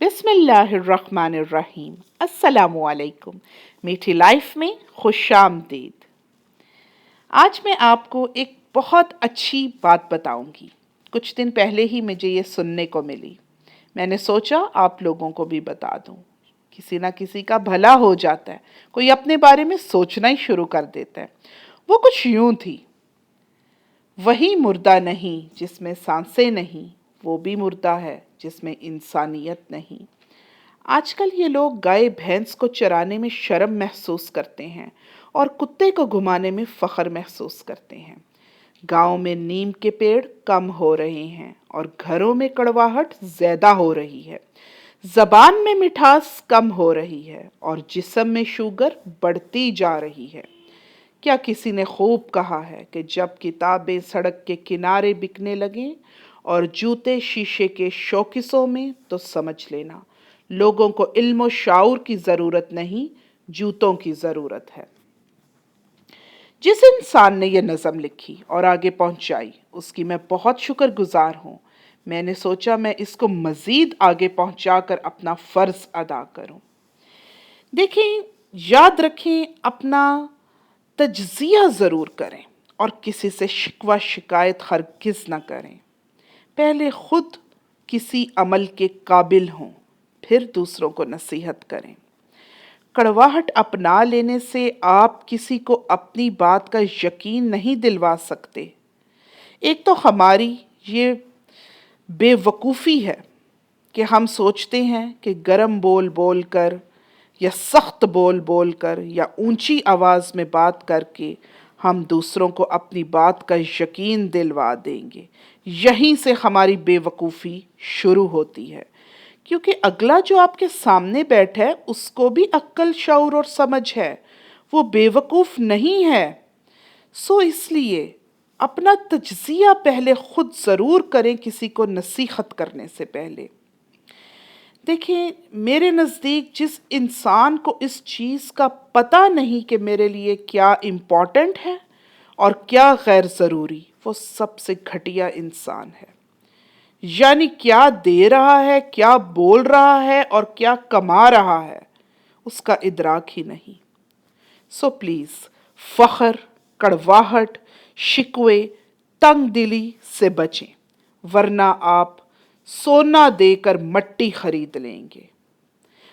बिस्मिल्लाहिर्रहमानिर्रहीम। अस्सलामुअलैकुम। मीठी लाइफ में खुश आमदीद। आज मैं आपको एक बहुत अच्छी बात बताऊंगी। कुछ दिन पहले ही मुझे ये सुनने को मिली। मैंने सोचा आप लोगों को भी बता दूं। किसी ना किसी का भला हो जाता है, कोई अपने बारे में सोचना ही शुरू कर देता है। वो कुछ यूं थी। वही मुर्दा नहीं जिसमें सांसें नहीं, वो भी मुर्दा है जिसमें इंसानियत नहीं। आजकल ये लोग गाय भैंस को चराने में शर्म महसूस करते हैं और कुत्ते को घुमाने में फख्र महसूस करते हैं। गांव में नीम के पेड़ कम हो रहे हैं और घरों में कड़वाहट ज्यादा हो रही है। जबान में मिठास कम हो रही है और जिस्म में शुगर बढ़ती जा रही है। क्या किसी ने खूब कहा है कि जब किताबें सड़क के किनारे बिकने लगें और जूते शीशे के शोकेसों में, तो समझ लेना लोगों को इल्म और शाऊर की जरूरत नहीं, जूतों की जरूरत है। जिस इंसान ने यह नज़म लिखी और आगे पहुंचाई, उसकी मैं बहुत शुक्रगुजार हूं। मैंने सोचा मैं इसको मजीद आगे पहुंचाकर अपना फर्ज अदा करूं। देखें, याद रखें, अपना तज्जिया ज़रूर करें और किसी से शिकवा शिकायत हरगिज़ न करें। पहले खुद किसी अमल के काबिल हों, फिर दूसरों को नसीहत करें। कड़वाहट अपना लेने से आप किसी को अपनी बात का यकीन नहीं दिलवा सकते। एक तो हमारी ये बेवकूफ़ी है कि हम सोचते हैं कि गरम बोल बोल कर या सख्त बोल बोल कर या ऊंची आवाज़ में बात करके हम दूसरों को अपनी बात का यकीन दिलवा देंगे। यहीं से हमारी बेवकूफ़ी शुरू होती है, क्योंकि अगला जो आपके सामने बैठा है उसको भी अक्ल, शऊर और समझ है। वो बेवकूफ़ नहीं है। सो इसलिए अपना तज्जिया पहले खुद ज़रूर करें, किसी को नसीहत करने से पहले। देखिए, मेरे नज़दीक जिस इंसान को इस चीज़ का पता नहीं कि मेरे लिए क्या इम्पोर्टेंट है और क्या गैर ज़रूरी, वो सबसे घटिया इंसान है। यानी क्या दे रहा है, क्या बोल रहा है और क्या कमा रहा है, उसका इदराक ही नहीं। सो प्लीज़ फ़ख्र, कड़वाहट, शिकवे, तंग दिली से बचें, वरना आप सोना देकर मट्टी खरीद लेंगे।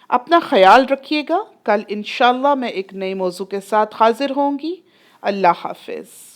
अपना ख्याल रखिएगा। कल इंशाल्लाह मैं एक नए मौजू के साथ हाजिर होंगी। अल्लाह हाफिज़।